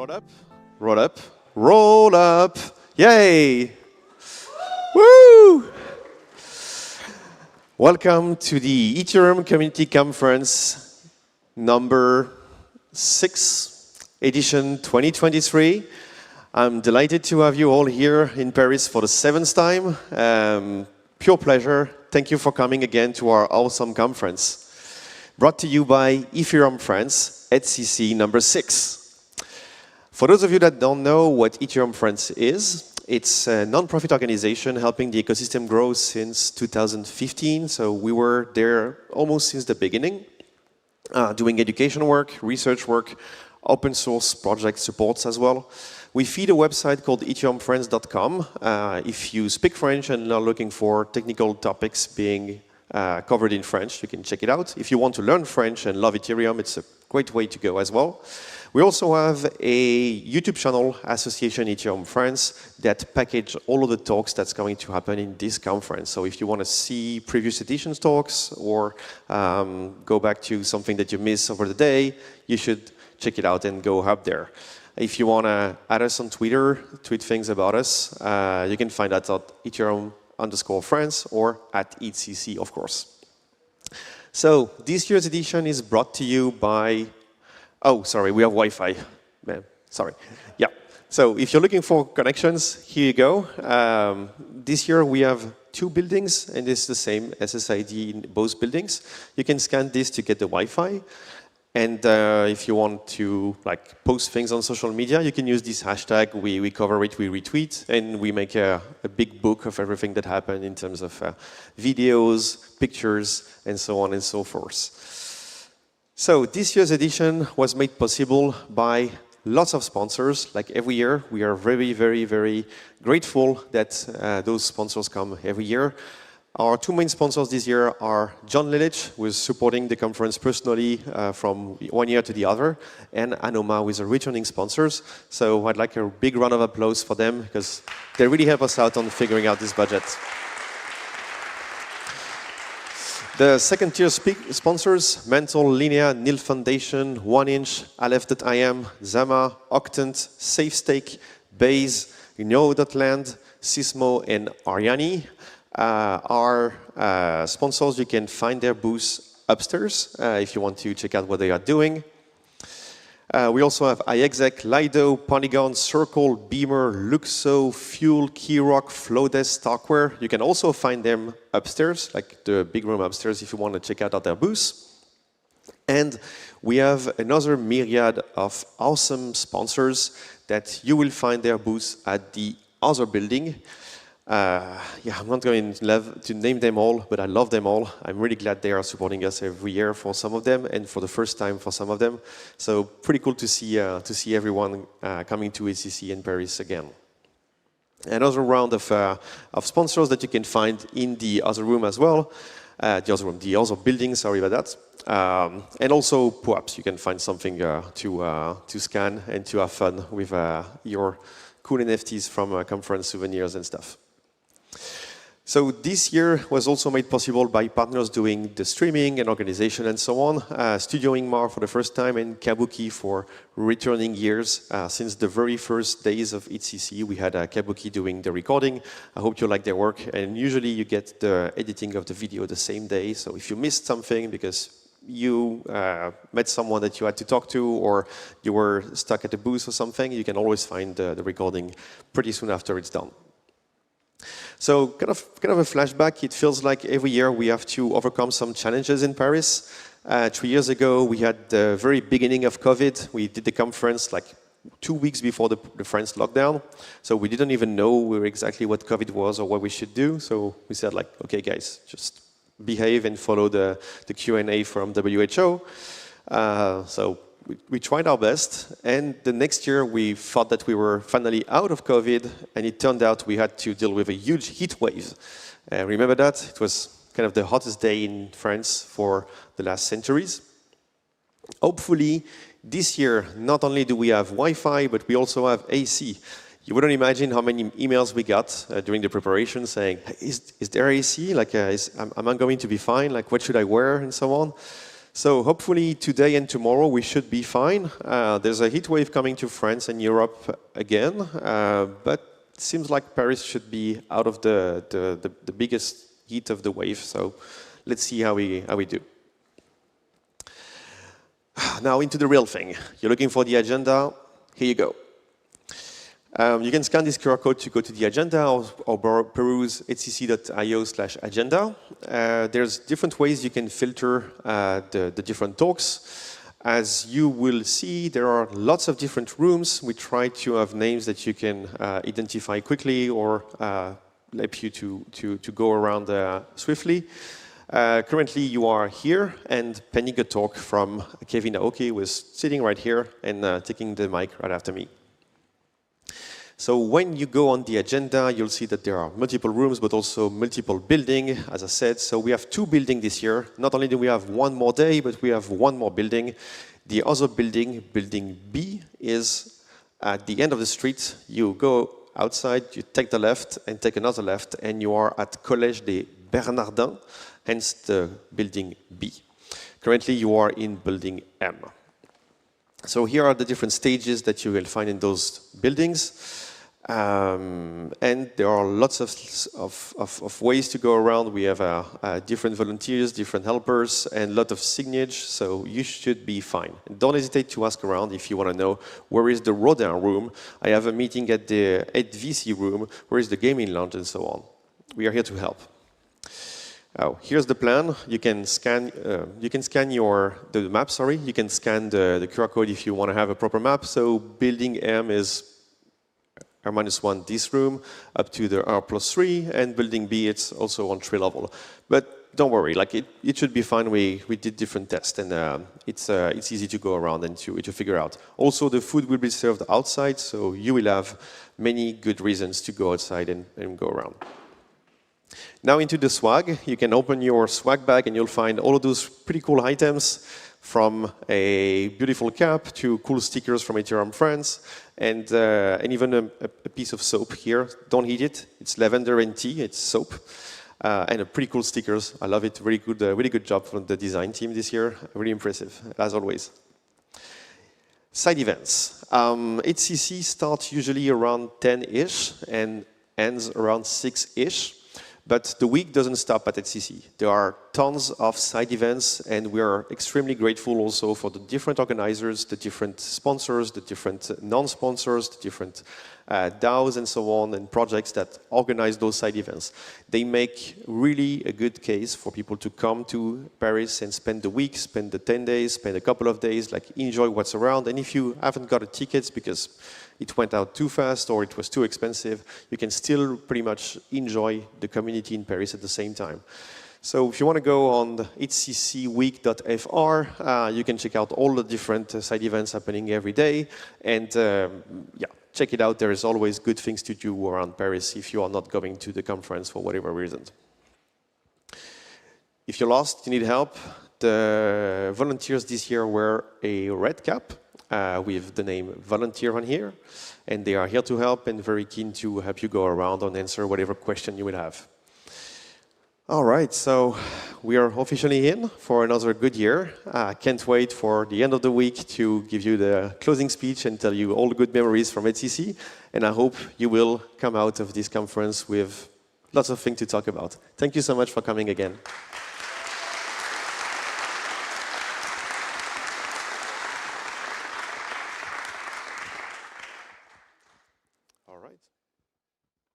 Roll up, roll up, roll up. Yay! Woo! Welcome to the Ethereum Community Conference number 6, edition 2023. I'm delighted to have you all here in Paris for the 7th time. Pure pleasure. Thank you for coming again to our awesome conference. Brought to you by Ethereum France, EthCC number 6. For those of you that don't know what Ethereum France is, it's a non-profit organization helping the ecosystem grow since 2015. So we were there almost since the beginning, doing education work, research work, open source project supports as well. We feed a website called ethereumfriends.com. If you speak French and are looking for technical topics being covered in French, you can check it out. If you want to learn French and love Ethereum, it's a great way to go as well. We also have a YouTube channel, Association Ethereum France, that package all of the talks that's going to happen in this conference. So if you want to see previous editions talks or go back to something that you missed over the day, you should check it out and go up there. If you want to add us on Twitter, tweet things about us, you can find that at Ethereum_France or at EthCC, of course. So this year's edition is brought to you by... Oh, sorry, we have Wi-Fi. Sorry. Yeah. So if you're looking for connections, here you go. This year we have 2 buildings, and it's the same SSID in both buildings. You can scan this to get the Wi-Fi. And if you want to post things on social media, you can use this hashtag. We cover it, we retweet, and we make a big book of everything that happened in terms of videos, pictures, and so on and so forth. So this year's edition was made possible by lots of sponsors. Like every year, we are very, very, very grateful that those sponsors come every year. Our 2 main sponsors this year are John Lilich, who is supporting the conference personally from one year to the other, and Anoma, who is a returning sponsors. So I'd like a big round of applause for them, because they really help us out on figuring out this budget. The second tier sponsors, Mental, Linea, Nil Foundation, 1inch, Aleph.im, Zama, Octant, SafeStake, Base, Know.land, Sysmo, and Ariani. Our sponsors, you can find their booths upstairs if you want to check out what they are doing. We also have iExec, Lido, Polygon, Circle, Beamer, Luxo, Fuel, Keyrock, Flowdesk, Starkware. You can also find them upstairs, like the big room upstairs if you want to check out their booths. And we have another myriad of awesome sponsors that you will find their booths at the other building. Yeah, I'm not going to name them all, but I love them all. I'm really glad they are supporting us every year for some of them, and for the first time for some of them. So pretty cool to see everyone coming to EthCC in Paris again. Another round of sponsors that you can find in the other room as well. The other building, sorry about that. And also perhaps you can find something to scan and to have fun with your cool NFTs from conference souvenirs and stuff. So this year was also made possible by partners doing the streaming and organization and so on. Studio Ingmar for the first time and Kabuki for returning years. Since the very first days of EthCC, we had Kabuki doing the recording. I hope you like their work. And usually you get the editing of the video the same day. So if you missed something because you met someone that you had to talk to, or you were stuck at a booth or something, you can always find the recording pretty soon after it's done. So kind of a flashback. It feels like every year we have to overcome some challenges in Paris. 3 years ago, we had the very beginning of COVID. We did the conference like 2 weeks before the French lockdown. So we didn't even know exactly what COVID was or what we should do. So we said like, okay guys, just behave and follow the Q&A from WHO. So we tried our best, and the next year we thought that we were finally out of COVID, and it turned out we had to deal with a huge heat wave. Remember that? It was kind of the hottest day in France for the last centuries. Hopefully, this year, not only do we have Wi-Fi, but we also have AC. You wouldn't imagine how many emails we got during the preparation saying, is there AC? Like, am I going to be fine? Like, what should I wear? And so on. So hopefully today and tomorrow we should be fine. There's a heat wave coming to France and Europe again, but it seems like Paris should be out of the biggest heat of the wave. So let's see how we do. Now into the real thing. You're looking for the agenda. Here you go. You can scan this QR code to go to the agenda or peruse ethcc.io/agenda. There's different ways you can filter the different talks. As you will see, there are lots of different rooms. We try to have names that you can identify quickly or help you to go around swiftly. Currently, you are here and penning a talk from Kevin Aoki, who is sitting right here and taking the mic right after me. So when you go on the agenda, you'll see that there are multiple rooms, but also multiple buildings, as I said. So we have 2 buildings this year. Not only do we have 1 more day, but we have 1 more building. The other building, building B, is at the end of the street. You go outside, you take the left and take another left, and you are at Collège des Bernardins, hence the building B. Currently, you are in building M. So here are the different stages that you will find in those buildings. And there are lots of ways to go around. We have different volunteers, different helpers, and a lot of signage, so you should be fine. And don't hesitate to ask around if you want to know where is the Rodin room. I have a meeting at the EthCC room, where is the gaming lounge, and so on. We are here to help. Here's the plan. You can scan. The map. Sorry, you can scan the QR code if you want to have a proper map. So building M is R-1, this room, up to the R+3, and building B, it's also on 3 level. But don't worry, like it should be fine. We did different tests, and it's easy to go around and to figure out. Also, the food will be served outside, so you will have many good reasons to go outside and go around. Now into the swag. You can open your swag bag and you'll find all of those pretty cool items, from a beautiful cap to cool stickers from Jerome France, and even a piece of soap here. Don't heat it. It's lavender and tea. It's soap. And a pretty cool stickers. I love it. Really good job from the design team this year. Really impressive, as always. Side events. EthCC starts usually around 10-ish and ends around 6-ish. But the week doesn't stop at EthCC. There are tons of side events, and we are extremely grateful also for the different organizers, the different sponsors, the different non-sponsors, the different DAOs and so on, and projects that organize those side events. They make really a good case for people to come to Paris and spend the week, spend the 10 days, spend a couple of days, like enjoy what's around. And if you haven't got a ticket because it went out too fast or it was too expensive, you can still pretty much enjoy the community in Paris at the same time. So if you want to go on ethccweek.fr, you can check out all the different side events happening every day. And yeah, check it out. There is always good things to do around Paris if you are not going to the conference for whatever reason. If you're lost, you need help, the volunteers this year wear a red cap with the name volunteer on here, and they are here to help and very keen to help you go around and answer whatever question you would have. All right, so we are officially in for another good year. Can't wait for the end of the week to give you the closing speech and tell you all the good memories from EthCC, and I hope you will come out of this conference with lots of things to talk about. Thank you so much for coming again. All right.